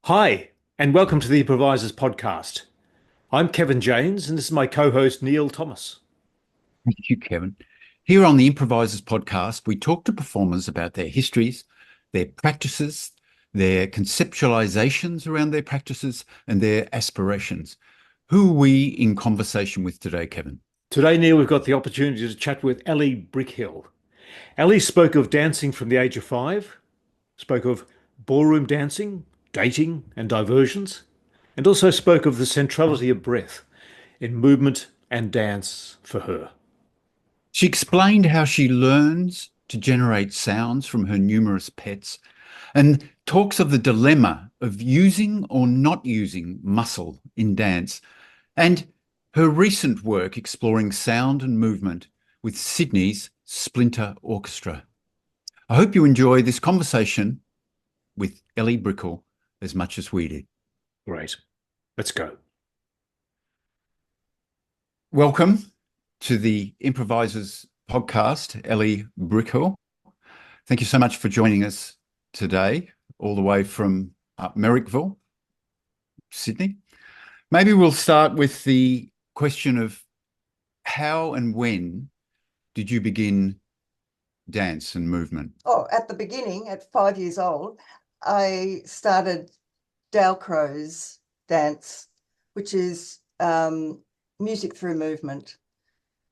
Hi, and welcome to the Improvisors podcast. I'm Kevin James, and this is my co-host Neil Thomas. Thank you, Kevin. Here on the Improvisers podcast, we talk to performers about their histories, their practices, their conceptualizations around their practices, and their aspirations. Who are we in conversation with today, Kevin? Today, Neil, we've got the opportunity to chat with ELLY Brickhill. ELLY spoke of dancing from the age of 5, spoke of ballroom dancing, dating, and diversions, and also spoke of the centrality of breath in movement and dance for her. She explained how she learns to generate sounds from her numerous pets and talks of the dilemma of using or not using muscle in dance and her recent work exploring sound and movement with Sydney's Splinter Orchestra. I hope you enjoy this conversation with ELLY Brickhill as much as we did. Great. Let's go. Welcome to the Improvisers podcast, ELLY Brickhill. Thank you so much for joining us today, all the way from Merrickville, Sydney. Maybe we'll start with the question of how and when did you begin dance and movement? Oh, at the beginning, at 5 years old, I started Dalcroze dance, which is music through movement.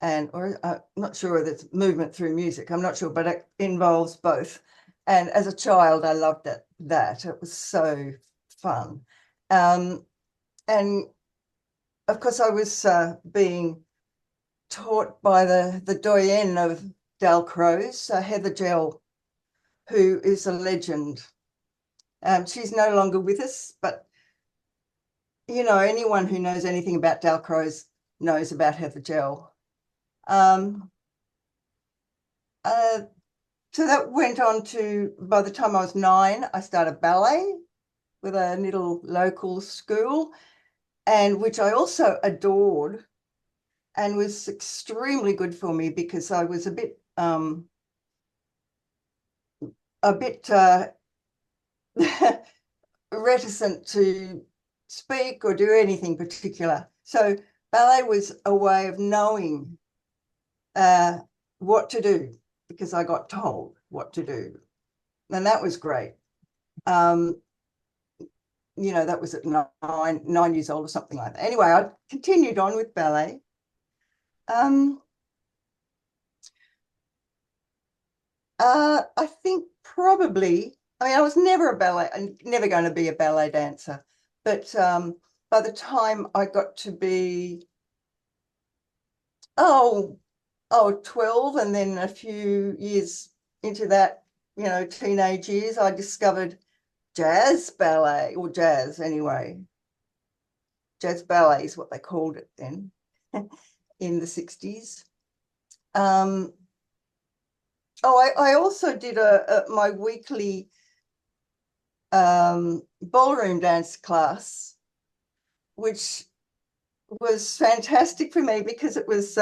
Or I'm not sure whether it's movement through music. I'm not sure, but it involves both. And as a child, I loved that. It was so fun. And of course, I was being taught by the doyenne of Dalcroze, Heather Gell, who is a legend. She's no longer with us, but you know, anyone who knows anything about Dalcroze knows about Heather Gell. So that went on to, by the time I was 9, I started ballet with a little local school, and which I also adored and was extremely good for me because I was a bit reticent to speak or do anything particular. So ballet was a way of knowing what to do because I got told what to do. And that was great. You know, that was at 9 years old or something like that. Anyway, I continued on with ballet. I think probably, I mean, I was never never going to be a ballet dancer, but by the time I got to be, 12, and then a few years into that, you know, teenage years, I discovered jazz ballet, or jazz anyway. Jazz ballet is what they called it then in the 60s. I also did my weekly ballroom dance class, which was fantastic for me because it was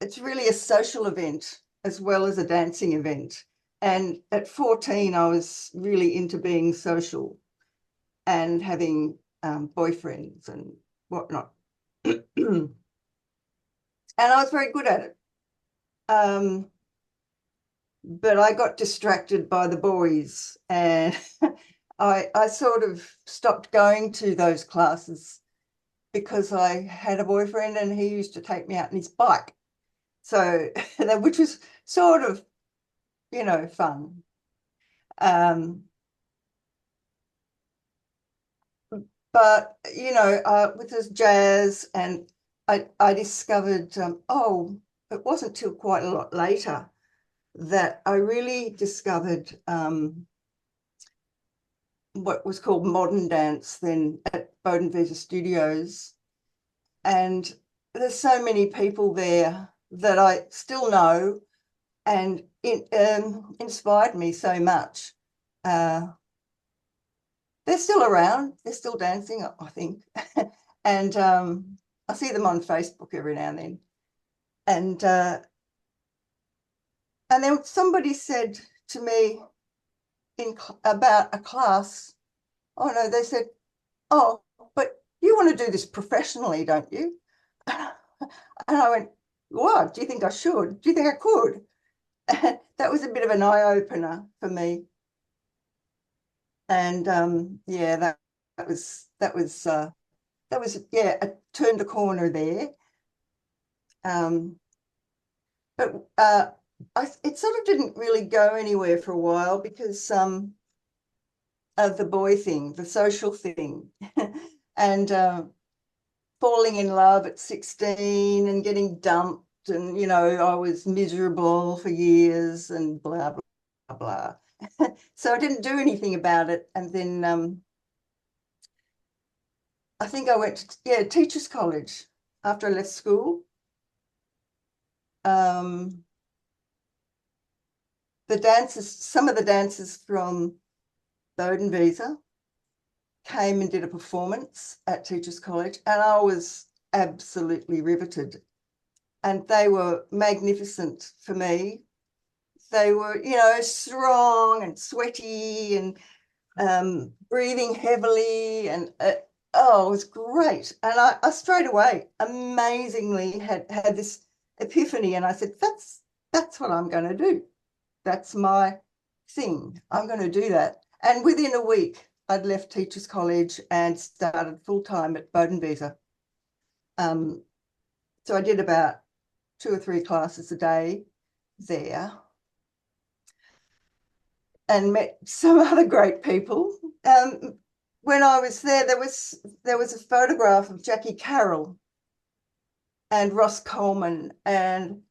it's really a social event as well as a dancing event. And at 14, I was really into being social and having boyfriends and whatnot. And I was very good at it. But I got distracted by the boys, and I sort of stopped going to those classes because I had a boyfriend and he used to take me out on his bike. So, which was sort of, you know, fun. But, you know, with this jazz, and I discovered, it wasn't till quite a lot later that I really discovered what was called modern dance then at Bodenvisa Studios. And there's so many people there that I still know, and it inspired me so much. They're still around. They're still dancing, I think. And I see them on Facebook every now and then. And then somebody said to me, about a class. Oh no, they said, oh, but you want to do this professionally, don't you? And I went, what? Do you think I should? Do you think I could? And that was a bit of an eye-opener for me. And yeah, that was yeah, I turned a corner there. But it sort of didn't really go anywhere for a while because of the boy thing, the social thing, and falling in love at 16 and getting dumped, and I was miserable for years and blah blah blah. So I didn't do anything about it, and then I think I went to teachers college after I left school. Some of the dancers from Bodenvisa came and did a performance at Teachers College, and I was absolutely riveted. And they were magnificent for me. They were, strong and sweaty and breathing heavily, and it was great. And I straight away, amazingly, had this epiphany, and I said, that's what I'm going to do. That's my thing. I'm going to do that. And within a week, I'd left Teachers College and started full-time at Bodenvisa. So I did about 2 or 3 classes a day there and met some other great people. When I was there, there was a photograph of Jackie Carroll and Ross Coleman and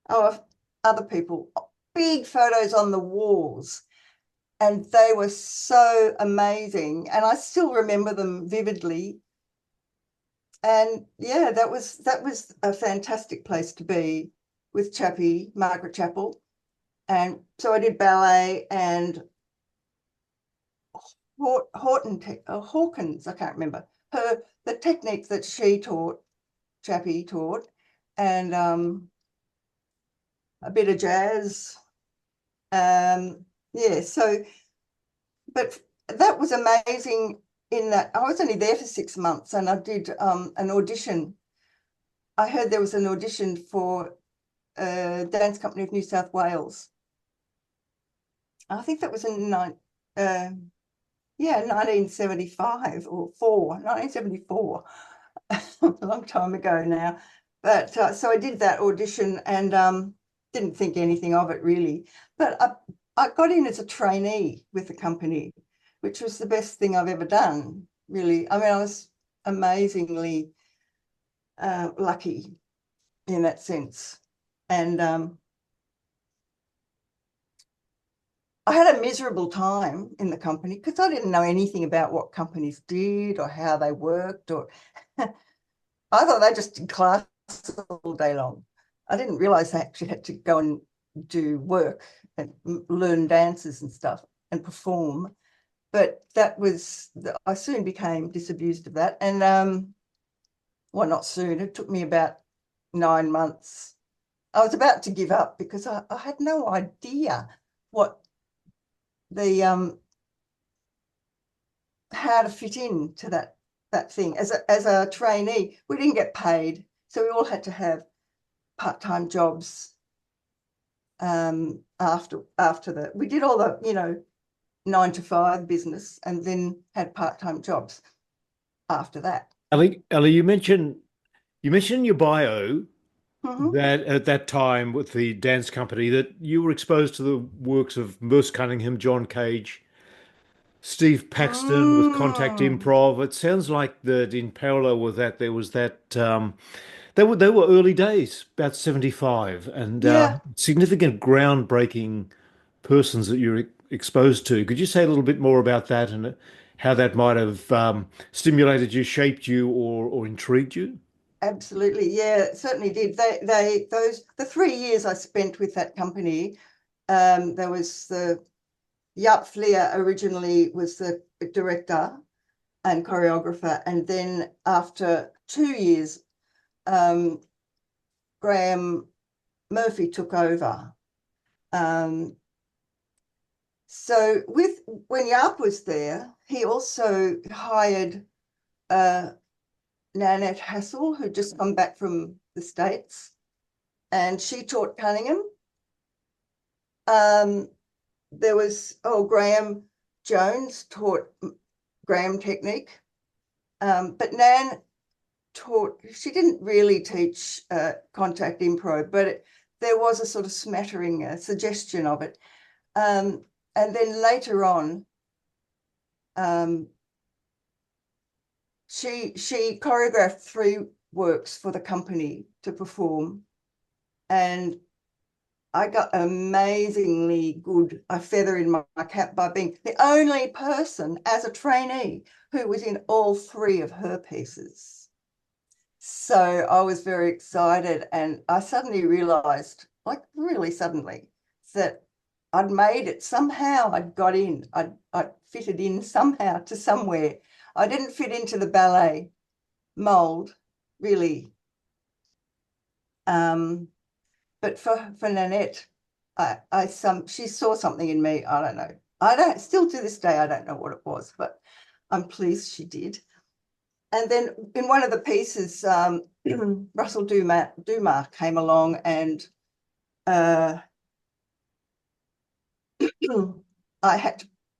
other people, big photos on the walls, and they were so amazing, and I still remember them vividly. And yeah, that was a fantastic place to be with Chappie, Margaret Chappell. And so I did ballet and Hawkins, I can't remember, the technique that she taught, Chappie taught, and a bit of jazz. Yeah, so, but that was amazing in that I was only there for 6 months, and I did an audition. I heard there was an audition for Dance Company of New South Wales. I think that was in 1975 or 1974, a long time ago now. But so I did that audition and didn't think anything of it really. But I got in as a trainee with the company, which was the best thing I've ever done, really. I mean, I was amazingly lucky in that sense. And I had a miserable time in the company because I didn't know anything about what companies did or how they worked, or I thought they just did classes all day long. I didn't realize they actually had to go and do work and learn dances and stuff and perform. But I soon became disabused of that. And well, not soon, it took me about 9 months. I was about to give up because I had no idea what how to fit into that thing. As a trainee, we didn't get paid, so we all had to have part-time jobs after that. We did all the 9 to 5 business and then had part-time jobs after that. Ellie, you mentioned in your bio that at that time with the dance company that you were exposed to the works of Merce Cunningham, John Cage, Steve Paxton with Contact Improv. It sounds like that in parallel with that there was that they were early days, about 75, and Yeah, significant groundbreaking persons that you're exposed to. Could you say a little bit more about that and how that might have stimulated you, shaped you, or intrigued you? absolutely. Yeah, it certainly did. The 3 years I spent with that company, there was Jaap Vlier originally was the director and choreographer, and then after 2 years, Graham Murphy took over. So when Yarp was there, he also hired Nanette Hassall, who'd just come back from the States, and she taught Cunningham. There was, Graham Jones taught Graham technique, but Nan taught, she didn't really teach contact improv, but there was a sort of smattering, a suggestion of it. And then later on, she choreographed 3 works for the company to perform, and I got amazingly good a feather in my cap by being the only person as a trainee who was in all 3 of her pieces. So I was very excited, and I suddenly realized, like really suddenly, that I'd made it somehow. I'd got in, I'd fitted in somehow to somewhere. I didn't fit into the ballet mold, really. But for Nanette, she saw something in me. I don't know. Still to this day, I don't know what it was, but I'm pleased she did. And then in one of the pieces, Russell Dumas came along, and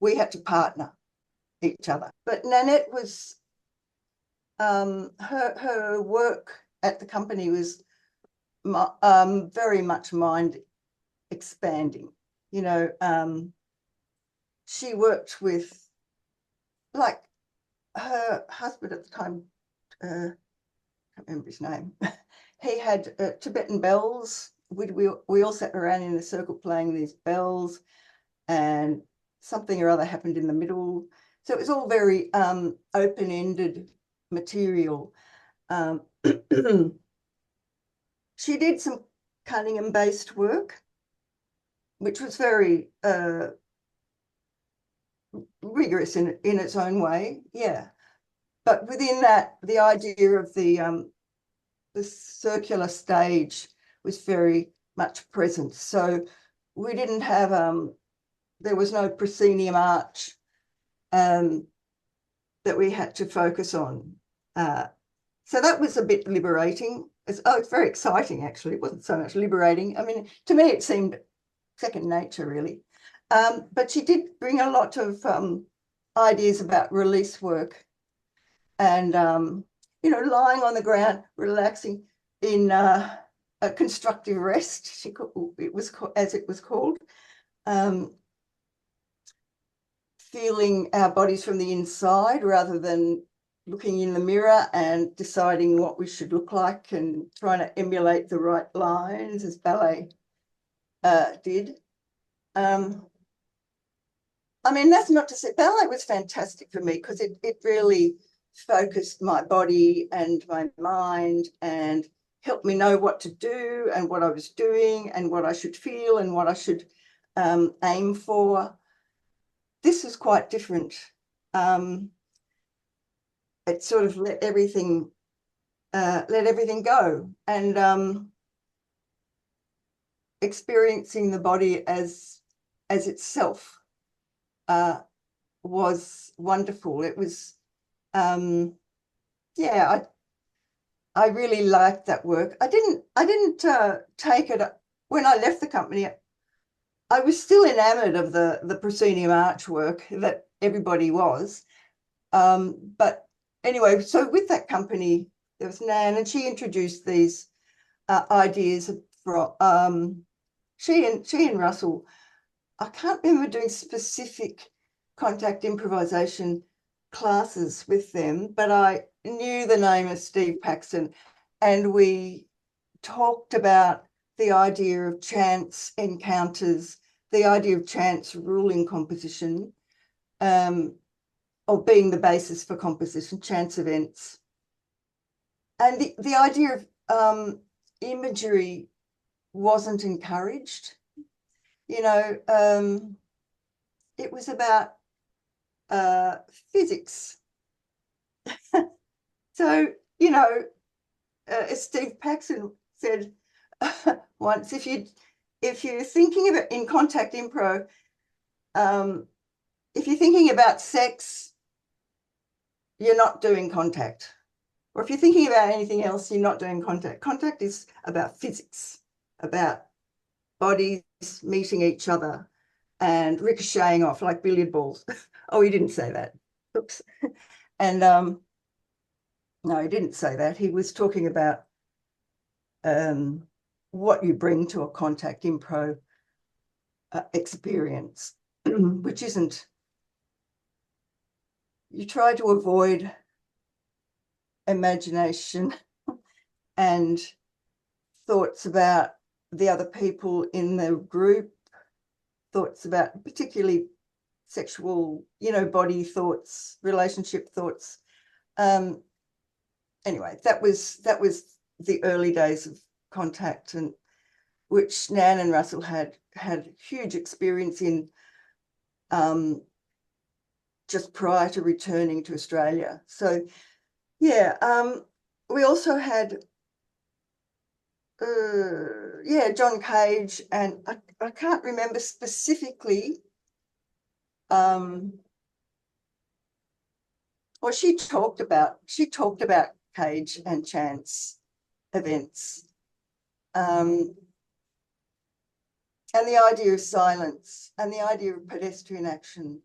we had to partner each other. But Nanette was, her work at the company was very much mind expanding. You know, she worked with, like, her husband at the time, I can't remember his name. He had Tibetan bells. We all sat around in a circle playing these bells, and something or other happened in the middle. So it was all very open-ended material. She did some Cunningham-based work, which was very rigorous in its own way, yeah. But within that, the idea of the circular stage was very much present. So we didn't have, there was no proscenium arch that we had to focus on. So that was a bit liberating. It's very exciting, actually. It wasn't so much liberating. I mean, to me, it seemed second nature, really. But she did bring a lot of ideas about release work, and, you know, lying on the ground, relaxing in a constructive rest, it was called, feeling our bodies from the inside rather than looking in the mirror and deciding what we should look like and trying to emulate the right lines as ballet did. I mean, that's not to say ballet was fantastic for me, because it really focused my body and my mind and helped me know what to do and what I was doing and what I should feel and what I should aim for. This was quite different. It sort of let everything go, and experiencing the body as itself was wonderful. It was, yeah, I really liked that work. I didn't take it when I left the company. I was still enamored of the proscenium arch work that everybody was, but anyway, so with that company, there was Nan, and she introduced these ideas from she and Russell. I can't remember doing specific contact improvisation classes with them, but I knew the name of Steve Paxton, and we talked about the idea of chance encounters, the idea of chance ruling composition, or being the basis for composition, chance events. And the idea of imagery wasn't encouraged. You know, it was about physics. So, you know, as Steve Paxton said once, if you're thinking of it in contact improv, if you're thinking about sex, you're not doing contact. Or if you're thinking about anything else, you're not doing contact. Contact is about physics, about bodies meeting each other and ricocheting off like billiard balls. Oh, he didn't say that. Oops. And no, he didn't say that. He was talking about what you bring to a contact improv experience, which isn't, you try to avoid imagination and thoughts about the other people in the group, thoughts about particularly sexual, body thoughts, relationship thoughts. Anyway, that was the early days of contact, and which Nan and Russell had huge experience in just prior to returning to Australia. So yeah, we also had John Cage, and I can't remember specifically. Well, she talked about Cage and Chance events, and the idea of silence and the idea of pedestrian action.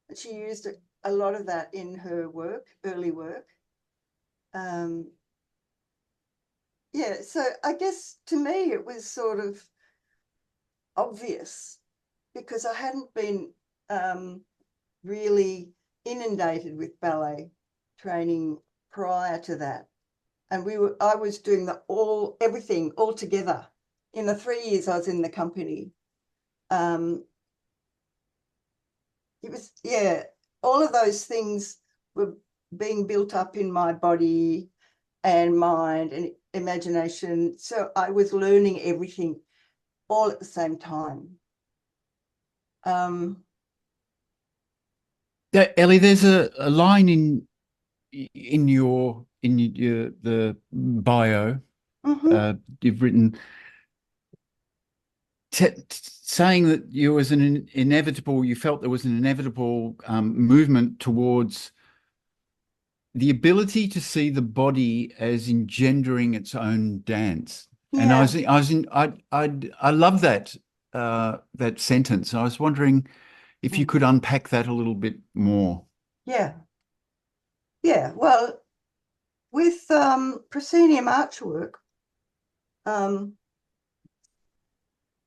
And she used a lot of that in her work, early work. Yeah, so I guess to me it was sort of obvious because I hadn't been really inundated with ballet training prior to that. And I was doing everything all together in the 3 years I was in the company. It was, all of those things were being built up in my body and mind and imagination. So I was learning everything all at the same time. Ellie, there's a line in the bio you've written saying that you felt there was an inevitable movement towards the ability to see the body as engendering its own dance. Yeah. And I love that that sentence. I was wondering if you could unpack that a little bit more. Yeah. Well, with proscenium artwork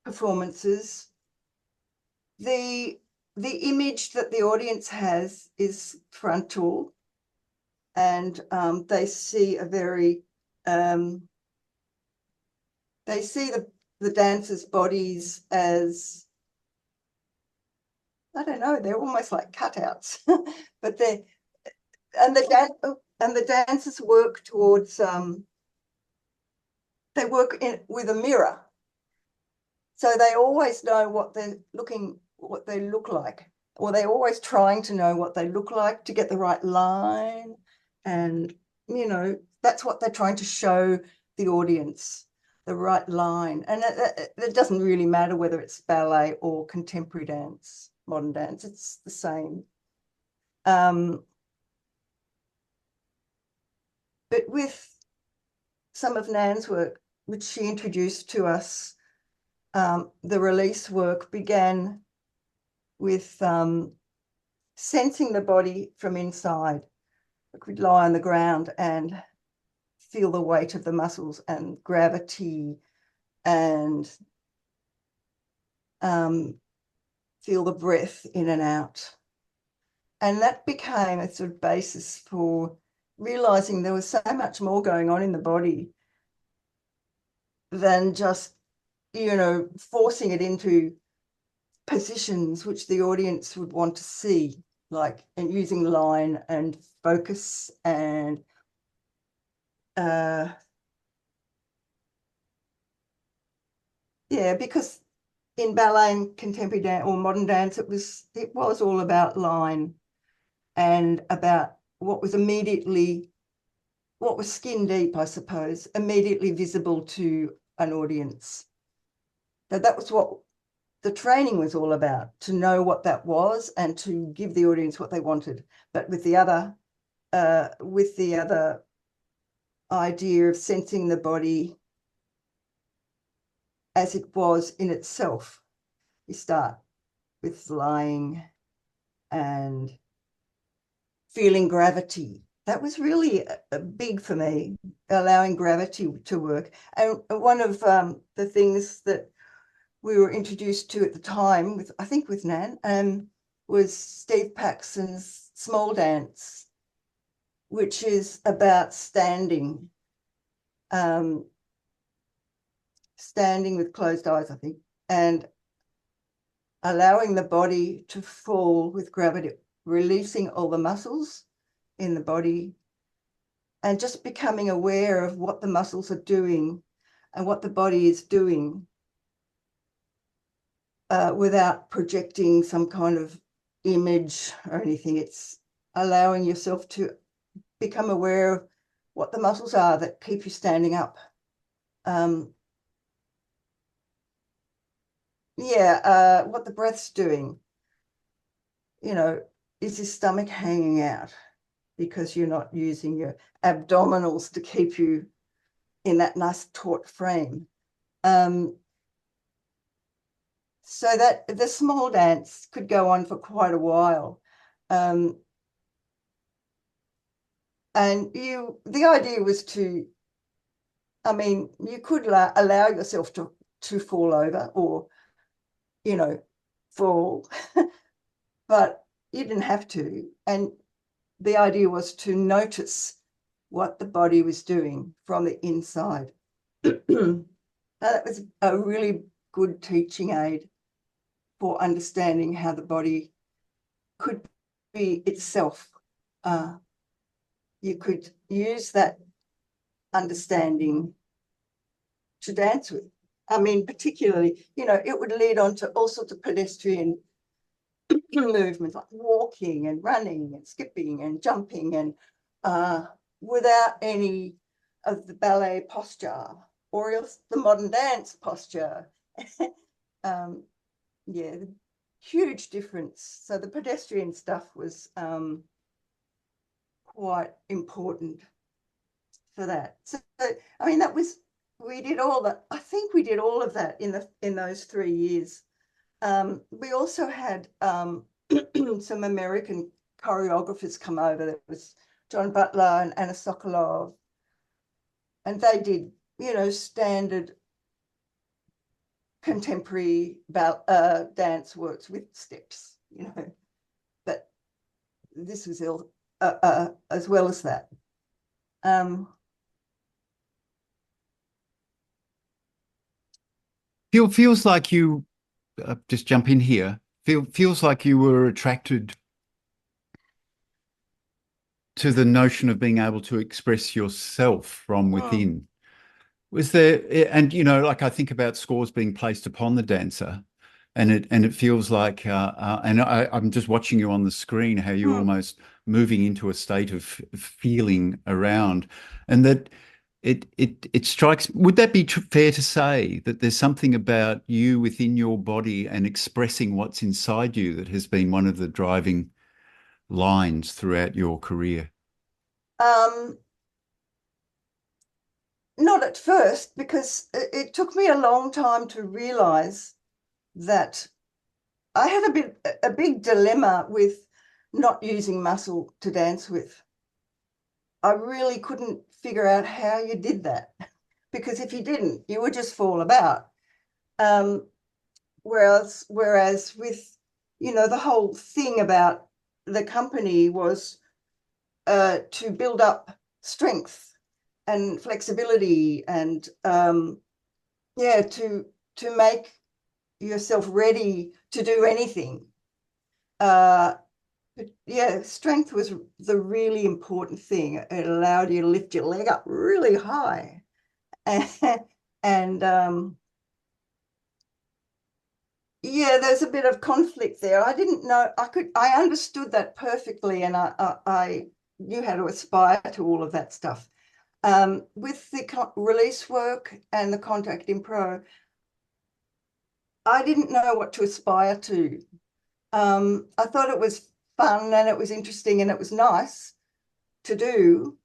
performances, the image that the audience has is frontal, and they see they see the dancers' bodies as, I don't know, they're almost like cutouts, but the dancers work towards they work with a mirror, so they always know what they look like, or they're always trying to know what they look like to get the right line, and that's what they're trying to show the audience, the right line. And it doesn't really matter whether it's ballet or contemporary dance, modern dance, it's the same. But with some of Nan's work, which she introduced to us, the release work began with sensing the body from inside. I could lie on the ground and feel the weight of the muscles and gravity, and feel the breath in and out. And that became a sort of basis for realizing there was so much more going on in the body than just, forcing it into positions which the audience would want to see, like, and using line and focus and because in ballet and contemporary dance or modern dance, it was all about line and about what was skin deep, I suppose, immediately visible to an audience. That was what the training was all about, to know what that was and to give the audience what they wanted. But with the other idea of sensing the body as it was in itself, you start with lying and feeling gravity. That was really big for me, allowing gravity to work. And one of the things that we were introduced to at the time, with I think with Nan, was Steve Paxton's small dance, which is about standing, standing with closed eyes, I think, and allowing the body to fall with gravity, releasing all the muscles in the body, and just becoming aware of what the muscles are doing and what the body is doing, without projecting some kind of image or anything. It's allowing yourself to become aware of what the muscles are that keep you standing up. What the breath's doing. You know, is your stomach hanging out because you're not using your abdominals to keep you in that nice taut frame? So that the small dance could go on for quite a while. And the idea was to, I mean, you could allow yourself to fall over or, you know, fall, but you didn't have to. And the idea was to notice what the body was doing from the inside. That was a really good teaching aid for understanding how the body could be itself. You could use that understanding to dance with. I mean, particularly, you know, it would lead on to all sorts of pedestrian movements like walking and running and skipping and jumping, and without any of the ballet posture or else the modern dance posture. Yeah, huge difference. So the pedestrian stuff was quite important for that. So I mean, we did all that. I think we did all of that in those 3 years. We also had some American choreographers come over. There was John Butler and Anna Sokolov, and they did, you know, standard contemporary dance works with steps, you know, but this was as well as that. Feels like you, just jump in here, feels like you were attracted to the notion of being able to express yourself from within. Was there, and you know, like I think about scores being placed upon the dancer, and it feels like, and I'm just watching you on the screen, how you're almost moving into a state of feeling around, and that it strikes. Would that be fair to say that there's something about you within your body and expressing what's inside you that has been one of the driving lines throughout your career? Not at first, because it took me a long time to realize that I had a big dilemma with not using muscle to dance with. I really couldn't figure out how you did that, because if you didn't, you would just fall about. Whereas with, you know, the whole thing about the company was to build up strength and flexibility and to make yourself ready to do anything. But yeah, strength was the really important thing. It allowed you to lift your leg up really high. And yeah, there's a bit of conflict there. I didn't know, I understood that perfectly, and I knew how to aspire to all of that stuff. With the release work and the contact impro, I didn't know what to aspire to. I thought it was fun and it was interesting and it was nice to do,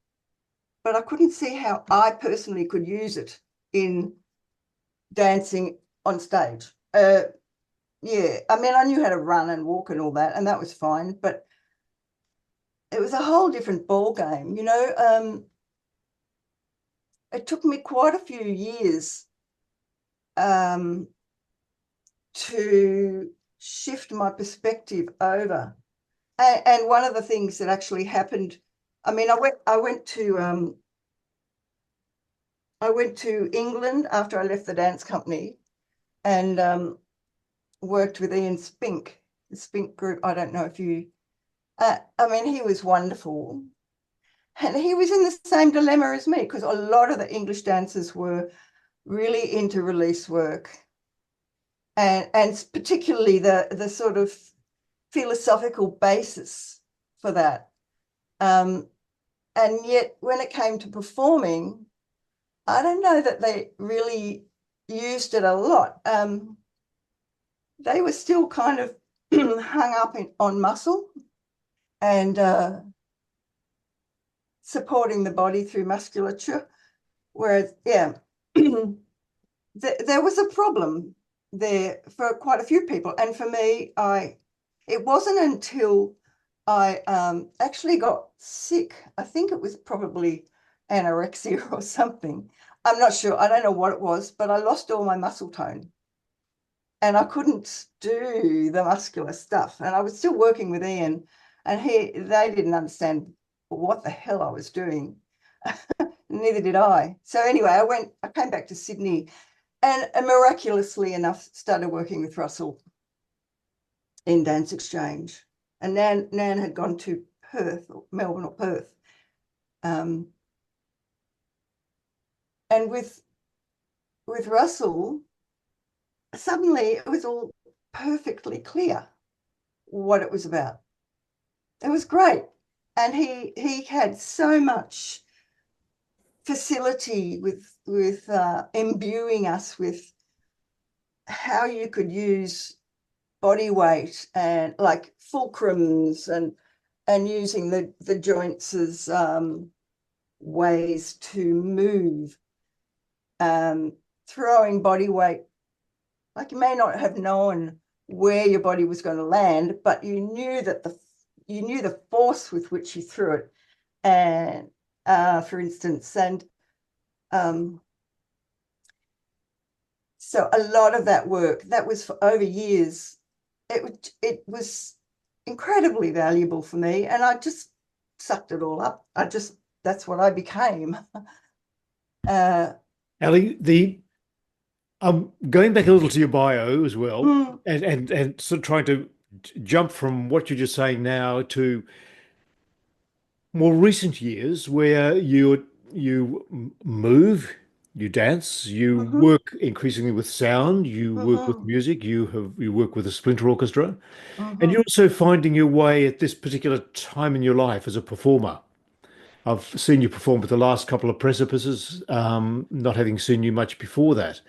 but I couldn't see how I personally could use it in dancing on stage. Yeah, I mean, I knew how to run and walk and all that, and that was fine, but it was a whole different ball game, you know. It took me quite a few years to shift my perspective over. And one of the things that actually happened, I mean, I went to England after I left the dance company and worked with Ian Spink, the Spink group. I don't know if you, I mean, he was wonderful. And he was in the same dilemma as me, because a lot of the English dancers were really into release work. And particularly the sort of philosophical basis for that. And yet when it came to performing, I don't know that they really used it a lot. They were still kind of hung up on muscle and supporting the body through musculature. Whereas, yeah, there was a problem there for quite a few people. And for me, it wasn't until I actually got sick. I think it was probably anorexia or something. I'm not sure. I don't know what it was, but I lost all my muscle tone. And I couldn't do the muscular stuff. And I was still working with Ian, and they didn't understand what the hell I was doing. Neither did I. So anyway, I came back to Sydney and miraculously enough started working with Russell in Dance Exchange. And Nan had gone to Perth, or Melbourne or Perth. And with Russell, suddenly it was all perfectly clear what it was about. It was great. And he had so much facility with imbuing us with how you could use body weight and like fulcrums and using the joints as ways to move, throwing body weight. Like, you may not have known where your body was going to land, but you knew that the force with which you threw it. And for instance, and so a lot of that work that was for over years, it was incredibly valuable for me, and I just sucked it all up. That's what I became. Ellie, I'm going back a little to your bio as well, and sort of trying to jump from what you're just saying now to more recent years where you move, you dance, you work increasingly with sound, you work with music, you work with a splinter orchestra, and you're also finding your way at this particular time in your life as a performer. I've seen you perform with the last couple of precipices, not having seen you much before that.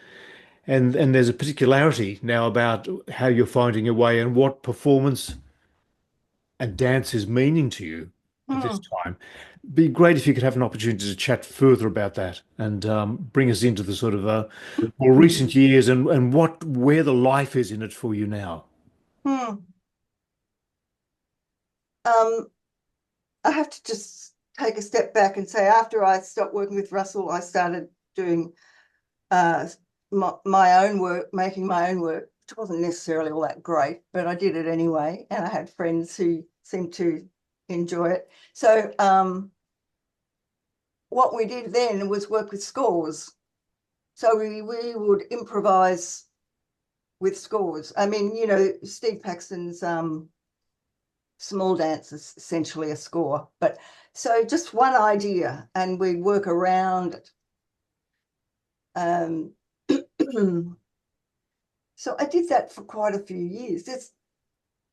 And there's a particularity now about how you're finding your way and what performance and dance is meaning to you at this time. Be great if you could have an opportunity to chat further about that and bring us into the sort of more recent years and where the life is in it for you now. I have to just take a step back and say, after I stopped working with Russell, I started doing my own work, making my own work, which wasn't necessarily all that great, but I did it anyway. And I had friends who seemed to enjoy it. So what we did then was work with scores. So we would improvise with scores. I mean, you know, Steve Paxton's small dance is essentially a score, but so just one idea and we work around it. So I did that for quite a few years.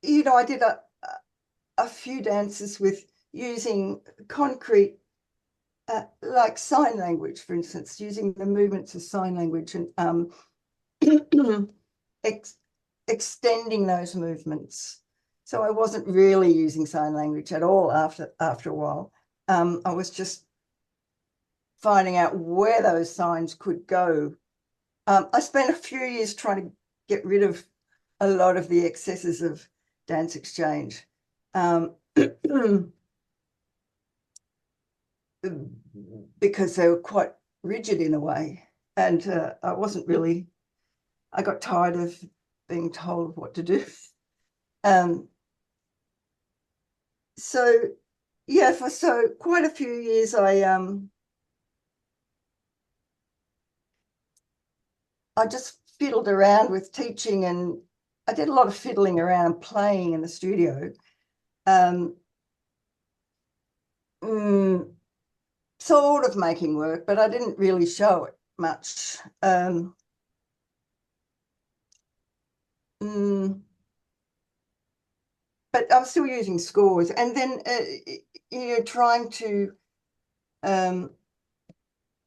You know, I did a few dances with using concrete, like sign language, for instance, using the movements of sign language. And extending those movements. So I wasn't really using sign language at all after a while. I was just finding out where those signs could go. I spent a few years trying to get rid of a lot of the excesses of dance exchange. Because they were quite rigid in a way. And I got tired of being told what to do. So yeah, for quite a few years, I just fiddled around with teaching, and I did a lot of fiddling around and playing in the studio. Sort of making work, but I didn't really show it much. But I'm still using scores, and then trying to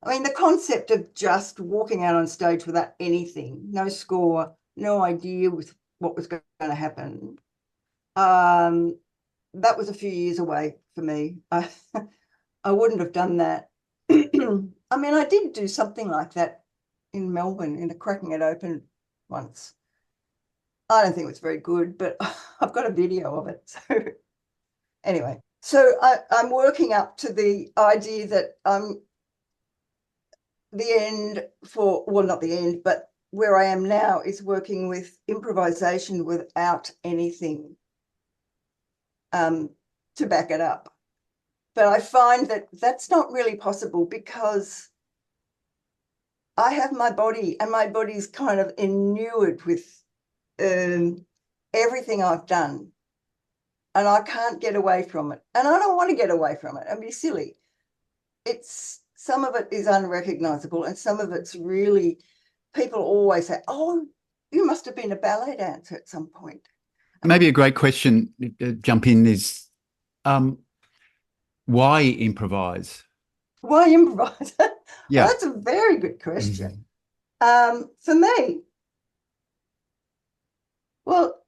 I mean, the concept of just walking out on stage without anything, no score, no idea with what was going to happen, that was a few years away for me. I wouldn't have done that. I mean, I did do something like that in Melbourne in a Cracking It Open once. I don't think it was very good, but I've got a video of it. So anyway, so I'm working up to the idea that the end for, well, not the end, but where I am now is working with improvisation without anything to back it up. But I find that that's not really possible because I have my body, and my body's kind of inured with everything I've done, and I can't get away from it. And I don't want to get away from it and be silly. Some of it is unrecognizable, and some of it's really, people always say, oh, you must have been a ballet dancer at some point. Maybe a great question to jump in is, why improvise? Why improvise? Yeah. Well, that's a very good question. For me, well,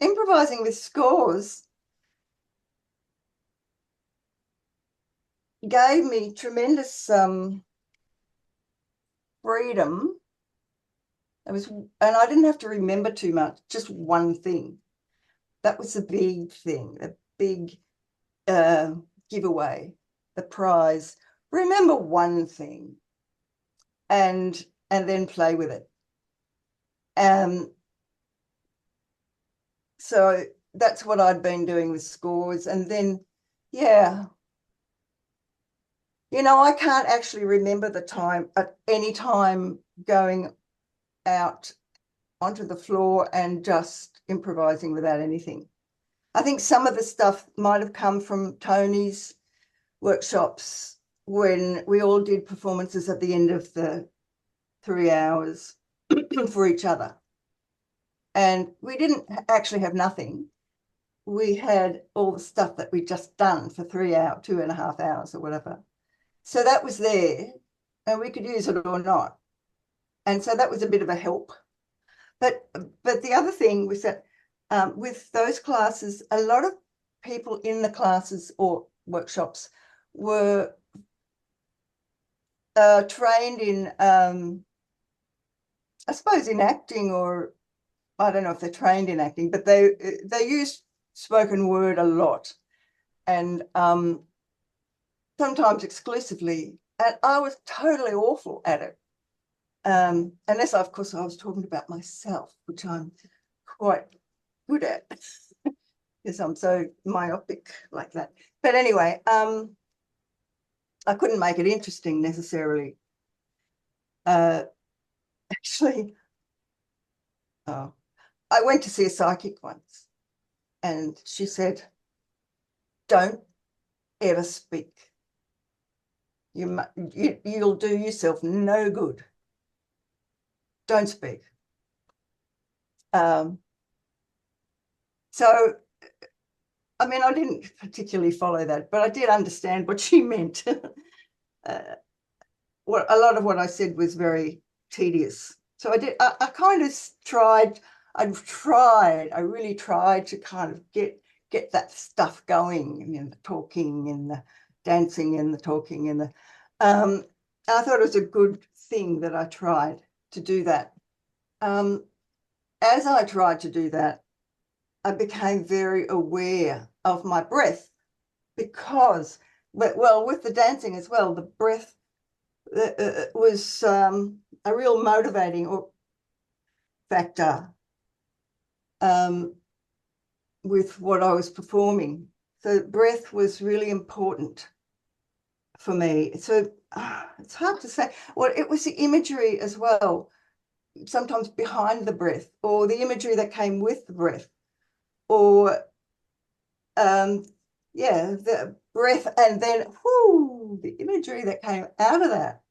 improvising with scores gave me tremendous freedom. And I didn't have to remember too much, just one thing. That was the big thing, the big giveaway, the prize. Remember one thing and then play with it. So that's what I'd been doing with scores. And then, yeah, I can't actually remember the time at any time going out onto the floor and just improvising without anything. I think some of the stuff might have come from Tony's workshops when we all did performances at the end of the 3 hours for each other. And we didn't actually have nothing. We had all the stuff that we'd just done for 3 hours, 2.5 hours or whatever. So that was there, and we could use it or not. And so that was a bit of a help. But the other thing was that with those classes, a lot of people in the classes or workshops were trained in, I suppose, in acting, or I don't know if they're trained in acting, but they use spoken word a lot, and sometimes exclusively. And I was totally awful at it. Unless, of course, I was talking about myself, which I'm quite good at because I'm so myopic like that. But anyway, I couldn't make it interesting necessarily. Actually, I went to see a psychic once, and she said, don't ever speak. You'll do yourself no good. Don't speak. So, I mean, I didn't particularly follow that, but I did understand what she meant. A lot of what I said was very tedious So I kind of I really tried to kind of get that stuff going, the talking and the dancing and the talking and the, I thought it was a good thing that I tried to do that. As I tried to do that, I became very aware of my breath because, well, with the dancing as well, the breath was a real motivating factor with what I was performing. So breath was really important for me. So it's hard to say. Well, it was the imagery as well, sometimes behind the breath, or the imagery that came with the breath, or the breath and then the imagery that came out of that.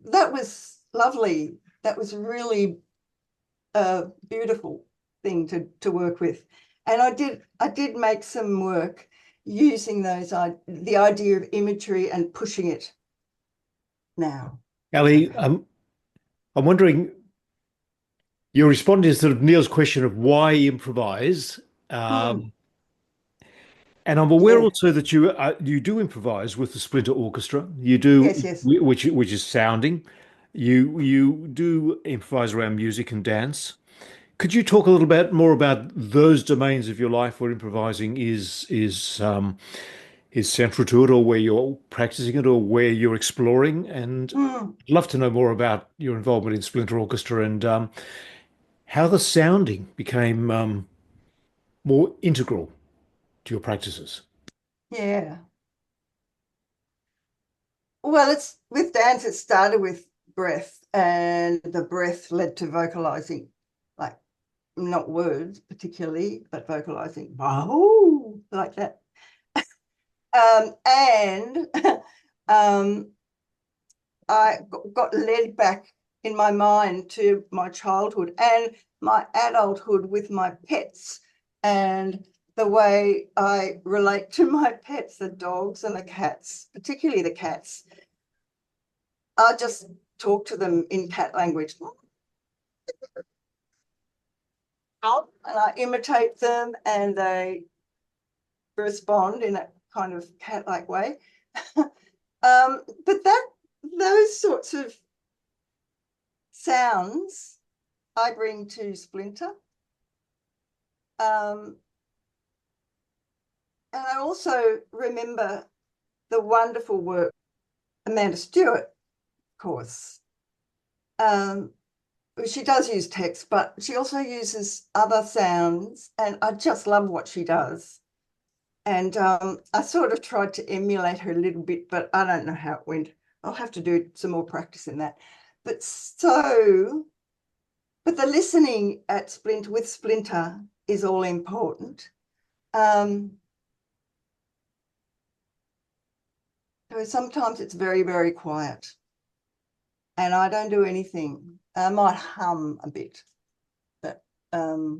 That was lovely. That was really a beautiful thing to work with. And I did make some work using the idea of imagery and pushing it now. Ellie, I'm wondering, you're responding to sort of Neil's question of why improvise. And I'm aware Yeah. also that you do improvise with the Splinter Orchestra. You do, Yes. which is sounding. You do improvise around music and dance. Could you talk a little bit more about those domains of your life where improvising is central to it, or where you're practicing it, or where you're exploring? And I'd love to know more about your involvement in Splinter Orchestra and how the sounding became more integral to your practices. Yeah. Well, it's with dance, it started with breath, and the breath led to vocalizing, like not words particularly, but vocalizing, wow, like that. And I got led back in my mind to my childhood and my adulthood with my pets and the way I relate to my pets, the dogs and the cats, particularly the cats. I just talk to them in cat language. And I imitate them and they respond in a kind of cat-like way. But those sorts of sounds I bring to Splinter. And I also remember the wonderful work Amanda Stewart, of course. She does use text, but she also uses other sounds, and I just love what she does. And I sort of tried to emulate her a little bit, but I don't know how it went. I'll have to do some more practice in that. But the listening at Splinter with Splinter is all important. So sometimes it's very, very quiet and I don't do anything. I might hum a bit, but the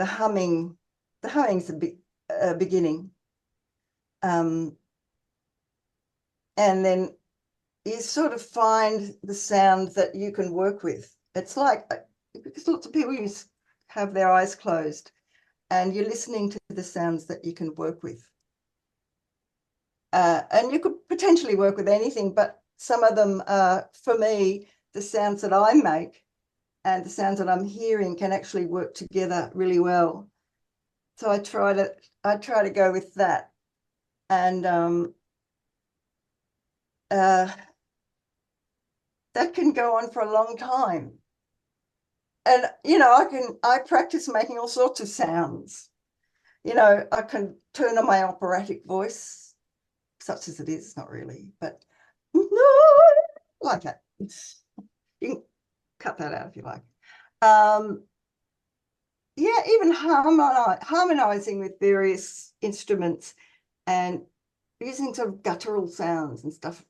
humming's a beginning. And then you sort of find the sound that you can work with. It's like, because lots of people have their eyes closed and you're listening to the sounds that you can work with. And you could potentially work with anything, but some of them, for me, the sounds that I make and the sounds that I'm hearing can actually work together really well. So I try to go with that. And that can go on for a long time. And, I practice making all sorts of sounds. I can turn on my operatic voice, such as it is, not really, but like that. You can cut that out if you like. Even harmonizing with various instruments and using sort of guttural sounds and stuff.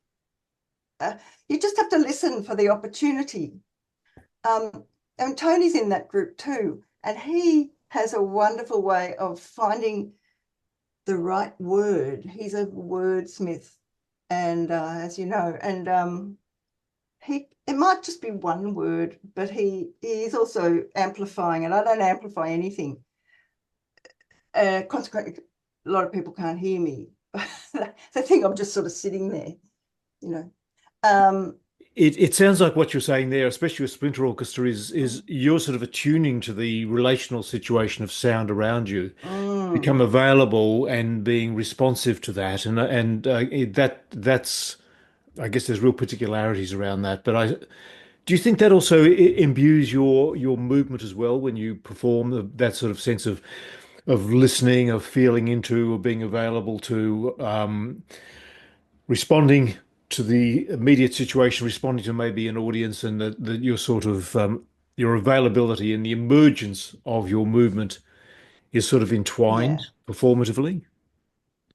You just have to listen for the opportunity. And Tony's in that group too, and he has a wonderful way of finding the right word. He's a wordsmith, and as you know, and it might just be one word, but he is also amplifying, and I don't amplify anything. Consequently, a lot of people can't hear me. They think I'm just sort of sitting there, you know. It sounds like what you're saying there, especially with Splinter Orchestra, is you're sort of attuning to the relational situation of sound around you, become available and being responsive to that, and that's I guess there's real particularities around that. But do you think that also imbues your movement as well when you perform that sort of sense of listening, of feeling into, of being available to responding to the immediate situation, responding to maybe an audience, and that your sort of your availability and the emergence of your movement is sort of entwined Yeah, performatively?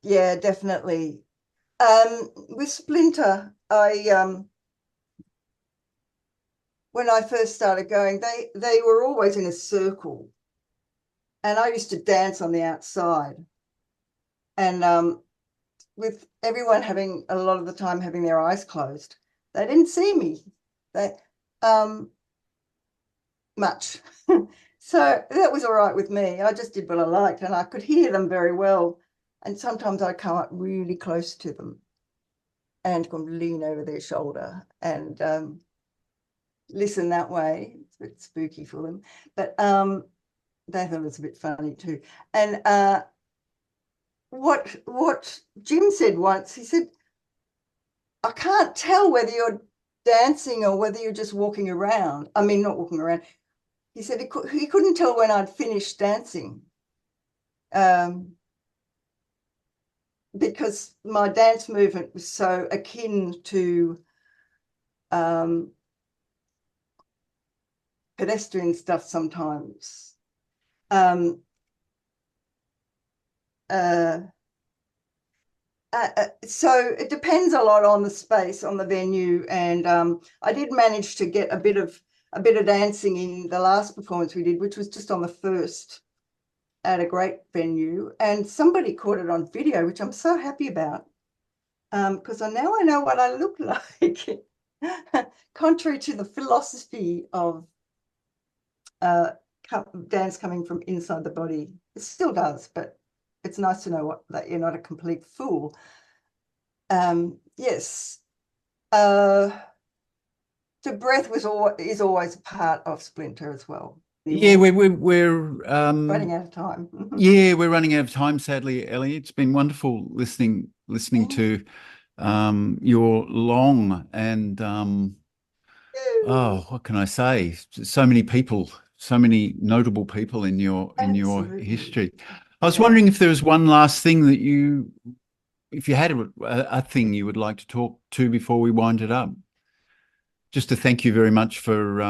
yeah, definitely. With Splinter, when I first started going, they were always in a circle, and I used to dance on the outside, and with everyone having a lot of the time having their eyes closed, they didn't see me. They much. So that was all right with me. I just did what I liked, and I could hear them very well. And sometimes I'd come up really close to them and could lean over their shoulder and listen that way. It's a bit spooky for them, but they thought it was a bit funny too. And what Jim said once, he said, I can't tell whether you're dancing or whether you're just walking around. I mean, not walking around. He said he couldn't tell when I'd finished dancing because my dance movement was so akin to pedestrian stuff sometimes. Um, uh, so it depends a lot on the space, on the venue, and I did manage to get a bit of dancing in the last performance we did, which was just on the first at a great venue, and somebody caught it on video, which I'm so happy about, because now I know what I look like, contrary to the philosophy of dance coming from inside the body. It still does, but it's nice to know that you're not a complete fool. Yes. The breath is always a part of Splinter as well. Yeah, we're Running out of time. yeah, we're running out of time, sadly, Ellie. It's been wonderful listening to your long and oh, what can I say? So many people, so many notable people in your Absolutely. history. I was wondering if there was one last thing that if you had a thing you would like to talk to before we wind it up. Just to thank you very much for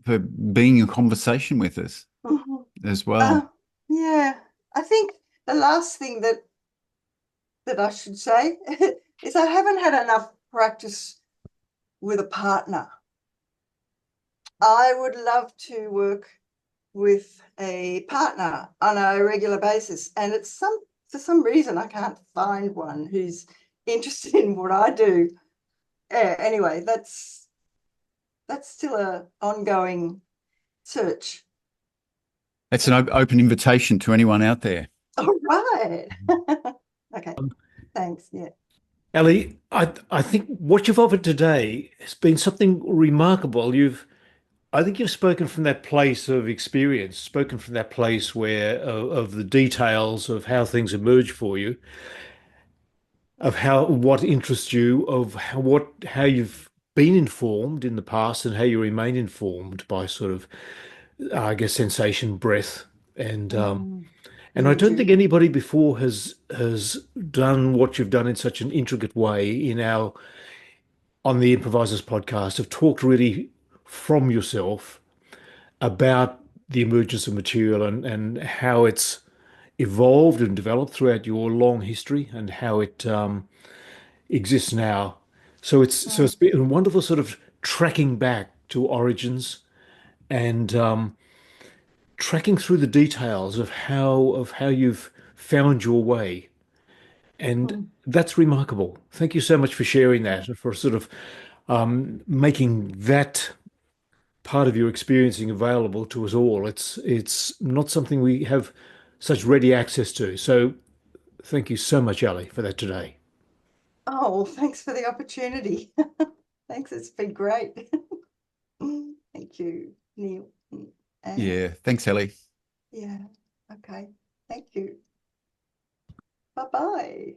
for being in conversation with us as well. Yeah, I think the last thing that I should say is I haven't had enough practice with a partner. I would love to work with a partner on a regular basis, and for some reason I can't find one who's interested in what I do. Anyway, that's still an ongoing search. It's an open invitation to anyone out there. All right. Okay. Thanks. Yeah. Ellie, I think what you've offered today has been something remarkable. I think you've spoken from that place of experience, spoken from that place where of the details of how things emerge for you, of what interests you, of how you've been informed in the past and how you remain informed by sort of, I guess, sensation, breath, and I don't think Imagery. anybody before has done what you've done in such an intricate way in our on the Improvisers podcast, have talked really from yourself about the emergence of material and how it's evolved and developed throughout your long history and how it exists now. So it's been a wonderful sort of tracking back to origins and tracking through the details of how you've found your way. And That's remarkable. Thank you so much for sharing that and for sort of making that part of your experiencing available to us all. It's not something we have such ready access to. So thank you so much, Ali, for that today. Oh, well, thanks for the opportunity. Thanks, it's been great. Thank you, Neil. And Yeah, thanks, Ellie. yeah, okay. Thank you. Bye-bye.